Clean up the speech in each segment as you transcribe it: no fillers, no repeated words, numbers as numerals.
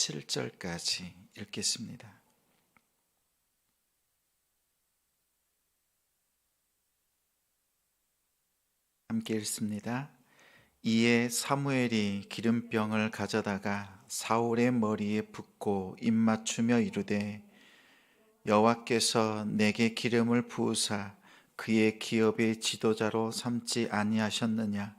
17절까지 읽겠습니다. 함께 읽습니다. 이에 사무엘이 기름병을 가져다가 사울의 머리에 붓고 입맞추며 이르되 여호와께서 내게 기름을 부으사 그의 기업의 지도자로 삼지 아니하셨느냐.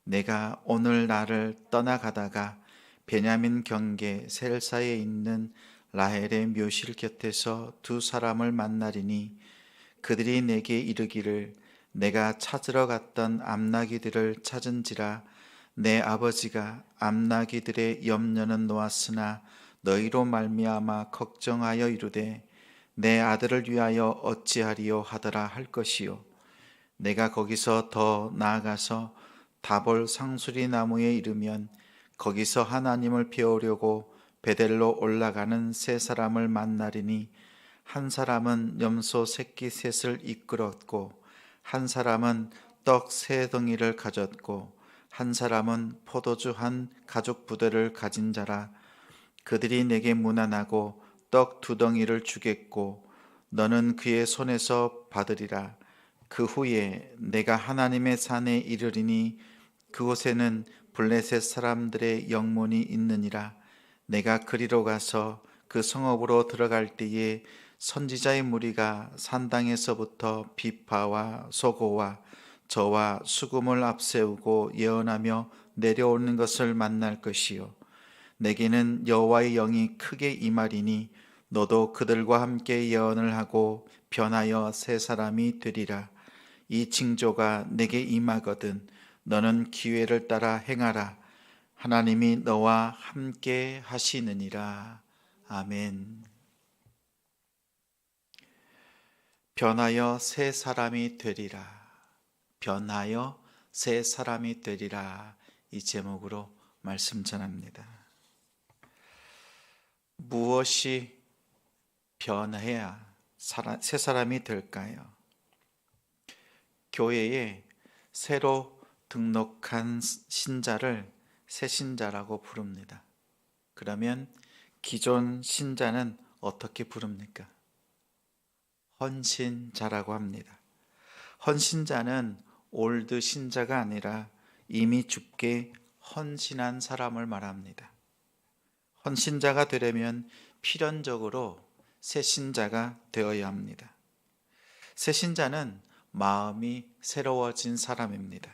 내가 오늘 나를 떠나가다가 베냐민 경계 셀사에 있는 라헬의 묘실 곁에서 두 사람을 만나리니 그들이 내게 이르기를 내가 찾으러 갔던 암나기들을 찾은지라. 내 아버지가 암나기들의 염려는 놓았으나 너희로 말미암아 걱정하여 이르되 내 아들을 위하여 어찌하리요 하더라 할 것이요. 내가 거기서 더 나아가서 다볼 상수리 나무에 이르면 거기서 하나님을 배우려고 베델로 올라가는 세 사람을 만나리니 한 사람은 염소 새끼 셋을 이끌었고 한 사람은 떡 세 덩이를 가졌고 한 사람은 포도주 한 가죽 부대를 가진 자라. 그들이 내게 문안하고 떡 두 덩이를 주겠고 너는 그의 손에서 받으리라. 그 후에 내가 하나님의 산에 이르리니 그곳에는 블레셋 사람들의 영문이 있느니라. 내가 그리로 가서 그 성읍으로 들어갈 때에 선지자의 무리가 산당에서부터 비파와 소고와 저와 수금을 앞세우고 예언하며 내려오는 것을 만날 것이요. 내게는 여호와의 영이 크게 임하리니 너도 그들과 함께 예언을 하고 변하여 새 사람이 되리라. 이 징조가 내게 임하거든 너는 기회를 따라 행하라. 하나님이 너와 함께 하시느니라. 아멘. 변하여 새 사람이 되리라. 변하여 새 사람이 되리라. 이 제목으로 말씀 전합니다. 무엇이 변해야 새 사람이 될까요? 교회에 새로 등록한 신자를 새 신자라고 부릅니다. 그러면 기존 신자는 어떻게 부릅니까? 헌신자라고 합니다. 헌신자는 올드 신자가 아니라 이미 주께 헌신한 사람을 말합니다. 헌신자가 되려면 필연적으로 새 신자가 되어야 합니다. 새 신자는 마음이 새로워진 사람입니다.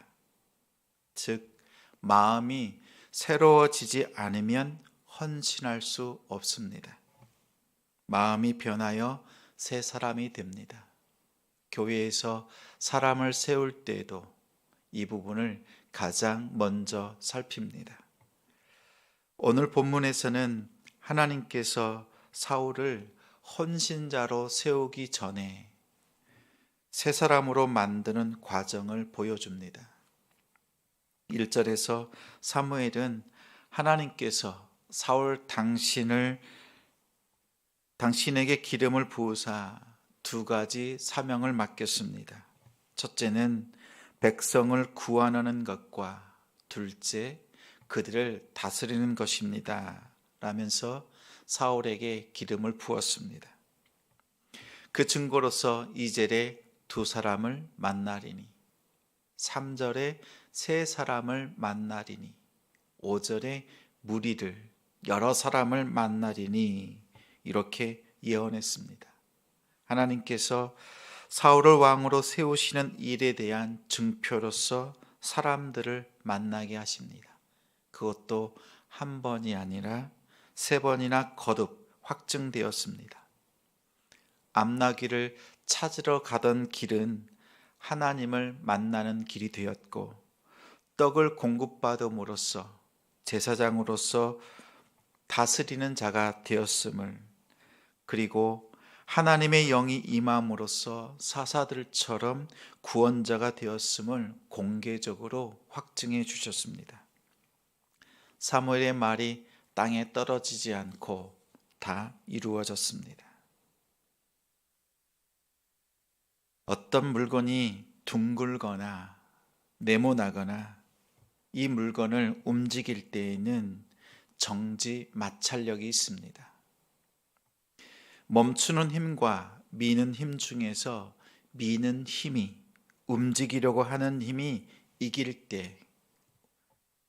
즉, 마음이 새로워지지 않으면 헌신할 수 없습니다. 마음이 변하여 새 사람이 됩니다. 교회에서 사람을 세울 때에도 이 부분을 가장 먼저 살핍니다. 오늘 본문에서는 하나님께서 사울을 헌신자로 세우기 전에 새 사람으로 만드는 과정을 보여줍니다. 1절에서 사무엘은 하나님께서 사울 당신에게 기름을 부으사 두 가지 사명을 맡겼습니다. 첫째는 백성을 구원하는 것과 둘째 그들을 다스리는 것입니다. 라면서 사울에게 기름을 부었습니다. 그 증거로서 2절에 두 사람을 만나리니, 3절에 세 사람을 만나리니, 5절에 무리를 여러 사람을 만나리니 이렇게 예언했습니다. 하나님께서 사울을 왕으로 세우시는 일에 대한 증표로서 사람들을 만나게 하십니다. 그것도 한 번이 아니라 세 번이나 거듭 확증되었습니다. 암나귀를 찾으러 가던 길은 하나님을 만나는 길이 되었고, 떡을 공급받음으로써 제사장으로서 다스리는 자가 되었음을, 그리고 하나님의 영이 임함으로써 사사들처럼 구원자가 되었음을 공개적으로 확증해 주셨습니다. 사무엘의 말이 땅에 떨어지지 않고 다 이루어졌습니다. 어떤 물건이 둥글거나 네모나거나 이 물건을 움직일 때에는 정지 마찰력이 있습니다. 멈추는 힘과 미는 힘 중에서 미는 힘이, 움직이려고 하는 힘이 이길 때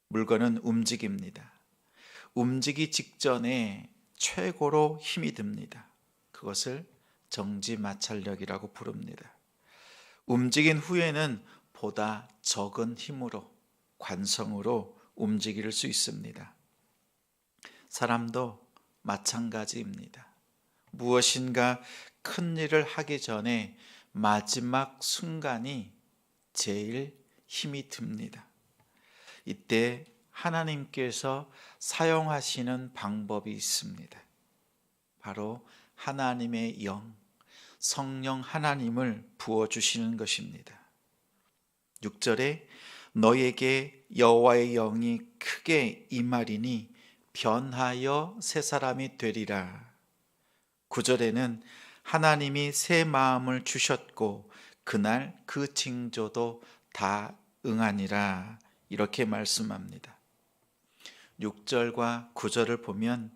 물건은 움직입니다. 움직이기 직전에 최고로 힘이 듭니다. 그것을 정지 마찰력이라고 부릅니다. 움직인 후에는 보다 적은 힘으로, 관성으로 움직일 수 있습니다. 사람도 마찬가지입니다. 무엇인가 큰 일을 하기 전에 마지막 순간이 제일 힘이 듭니다. 이때 하나님께서 사용하시는 방법이 있습니다. 바로 하나님의 영, 성령 하나님을 부어주시는 것입니다. 6절에 너에게 여호와의 영이 크게 임하리니 변하여 새 사람이 되리라. 9절에는 하나님이 새 마음을 주셨고 그날 그 징조도 다 응하니라. 이렇게 말씀합니다. 6절과 9절을 보면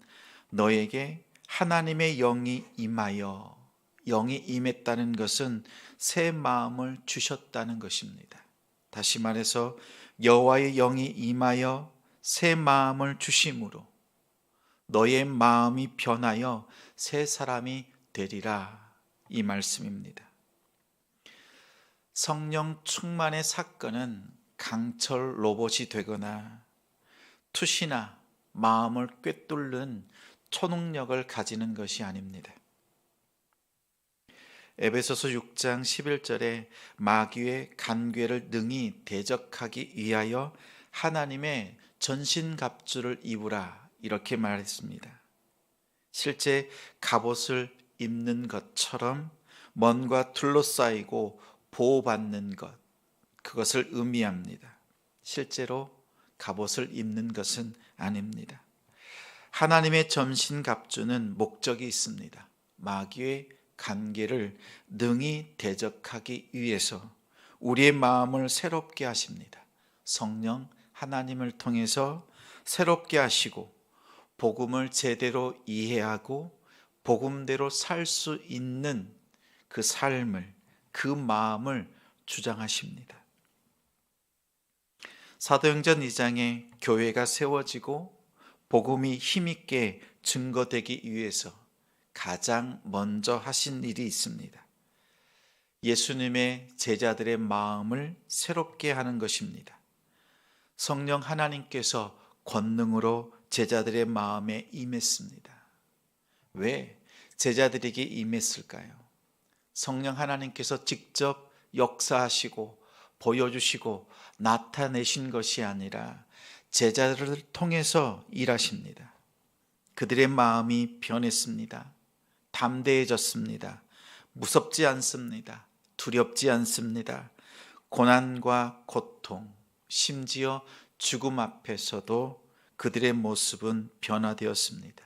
너에게 하나님의 영이 임하여, 영이 임했다는 것은 새 마음을 주셨다는 것입니다. 다시 말해서 여호와의 영이 임하여 새 마음을 주심으로 너의 마음이 변하여 새 사람이 되리라. 이 말씀입니다. 성령 충만의 사건은 강철 로봇이 되거나 투시나 마음을 꿰뚫는 초능력을 가지는 것이 아닙니다. 에베소서 6장 11절에 마귀의 간궤를 능히 대적하기 위하여 하나님의 전신갑주를 입으라. 이렇게 말했습니다. 실제 갑옷을 입는 것처럼 뭔가 둘러싸이고 보호받는 것, 그것을 의미합니다. 실제로 갑옷을 입는 것은 아닙니다. 하나님의 전신갑주는 목적이 있습니다. 마귀의 간계를 능히 대적하기 위해서 우리의 마음을 새롭게 하십니다. 성령 하나님을 통해서 새롭게 하시고 복음을 제대로 이해하고 복음대로 살 수 있는 그 삶을, 그 마음을 주장하십니다. 사도행전 2장에 교회가 세워지고 복음이 힘있게 증거되기 위해서 가장 먼저 하신 일이 있습니다. 예수님의 제자들의 마음을 새롭게 하는 것입니다. 성령 하나님께서 권능으로 제자들의 마음에 임했습니다. 왜 제자들에게 임했을까요? 성령 하나님께서 직접 역사하시고 보여주시고 나타내신 것이 아니라 제자들을 통해서 일하십니다. 그들의 마음이 변했습니다. 담대해졌습니다. 무섭지 않습니다. 두렵지 않습니다. 고난과 고통, 심지어 죽음 앞에서도 그들의 모습은 변화되었습니다.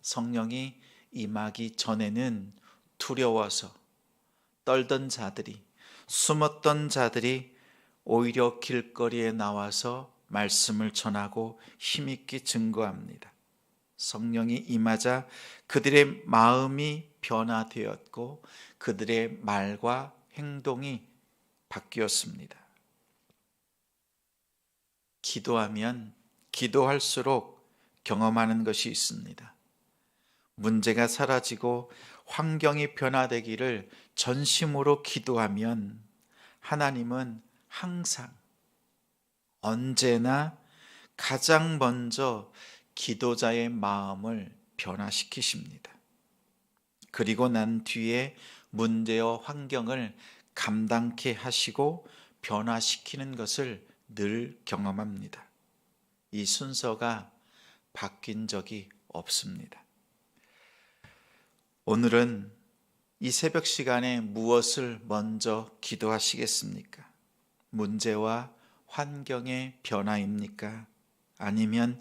성령이 임하기 전에는 두려워서 떨던 자들이, 숨었던 자들이 오히려 길거리에 나와서 말씀을 전하고 힘있게 증거합니다. 성령이 임하자 그들의 마음이 변화되었고 그들의 말과 행동이 바뀌었습니다. 기도하면 기도할수록 경험하는 것이 있습니다. 문제가 사라지고 환경이 변화되기를 전심으로 기도하면 하나님은 항상 언제나 가장 먼저 기도자의 마음을 변화시키십니다. 그리고 난 뒤에 문제와 환경을 감당케 하시고 변화시키는 것을 늘 경험합니다. 이 순서가 바뀐 적이 없습니다. 오늘은 이 새벽 시간에 무엇을 먼저 기도하시겠습니까? 문제와 환경의 변화입니까? 아니면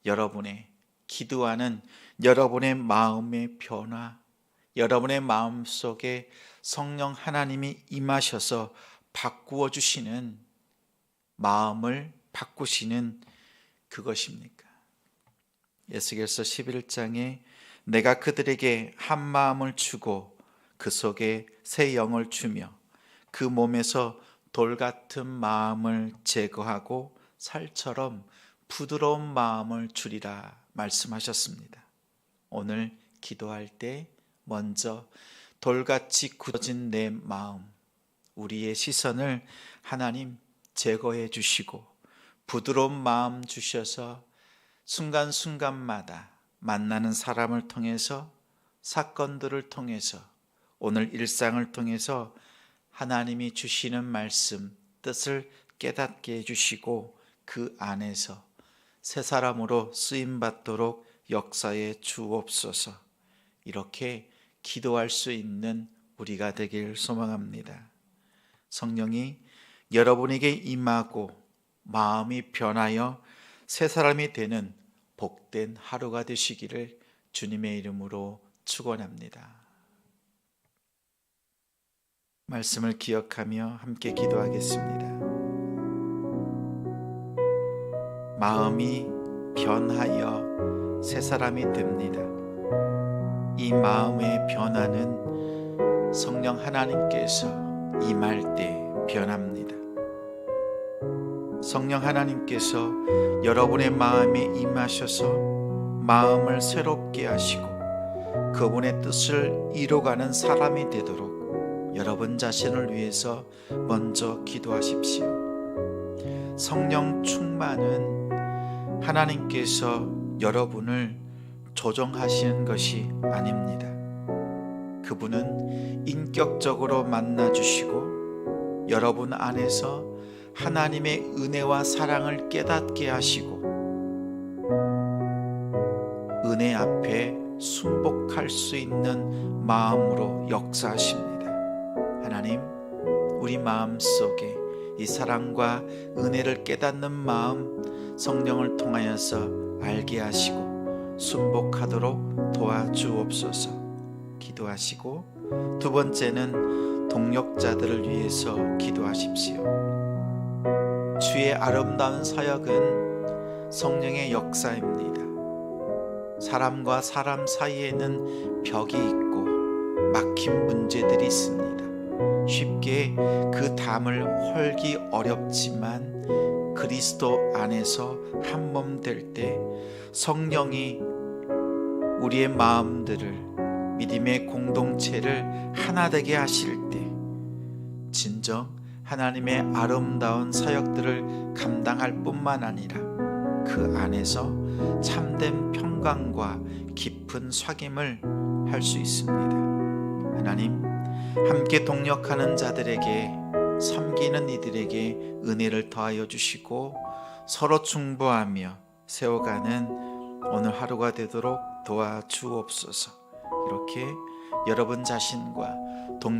여러분의 기도하는 여러분의 마음의 변화, 여러분의 마음 속에 성령 하나님이 임하셔서 바꾸어 주시는 마음을 바꾸시는 그것입니까? 에스겔서 11장에 내가 그들에게 한 마음을 주고 그 속에 새 영을 주며 그 몸에서 돌 같은 마음을 제거하고 살처럼 부드러운 마음을 주리라 말씀하셨습니다. 오늘 기도할 때 먼저 돌같이 굳어진 내 마음, 우리의 시선을 하나님 제거해 주시고 부드러운 마음 주셔서 순간순간마다 만나는 사람을 통해서, 사건들을 통해서, 오늘 일상을 통해서 하나님이 주시는 말씀, 뜻을 깨닫게 해주시고 그 안에서 새 사람으로 쓰임받도록 역사에 주옵소서. 이렇게 기도할 수 있는 우리가 되길 소망합니다. 성령이 여러분에게 임하고 마음이 변하여 새 사람이 되는 복된 하루가 되시기를 주님의 이름으로 축원합니다. 말씀을 기억하며 함께 기도하겠습니다. 마음이 변하여 새 사람이 됩니다. 이 마음의 변화는 성령 하나님께서 임할 때 변합니다. 성령 하나님께서 여러분의 마음에 임하셔서 마음을 새롭게 하시고 그분의 뜻을 이루어가는 사람이 되도록 여러분 자신을 위해서 먼저 기도하십시오. 성령 충만은 하나님께서 여러분을 조정하시는 것이 아닙니다. 그분은 인격적으로 만나주시고 여러분 안에서 하나님의 은혜와 사랑을 깨닫게 하시고 은혜 앞에 순복할 수 있는 마음으로 역사하십니다. 하나님, 우리 마음속에 이 사랑과 은혜를 깨닫는 마음 성령을 통하여서 알게 하시고 순복하도록 도와주옵소서. 기도하시고 두 번째는 동역자들을 위해서 기도하십시오. 주의 아름다운 사역은 성령의 역사입니다. 사람과 사람 사이에는 벽이 있고 막힌 문제들이 있습니다. 쉽게 그 담을 헐기 어렵지만 그리스도 안에서 한 몸 될 때 성령이 우리의 마음들을, 믿음의 공동체를 하나 되게 하실 때 진정 하나님의 아름다운 사역들을 감당할 뿐만 아니라 그 안에서 참된 평강과 깊은 삭임을 할 수 있습니다. 하나님, 함께 동역하는 자들에게, 섬기는 이들에게 은혜를 더하여 주시고 서로 중보하며 세워가는 오늘 하루가 되도록 도와주옵소서. 이렇게 여러분 자신과 동역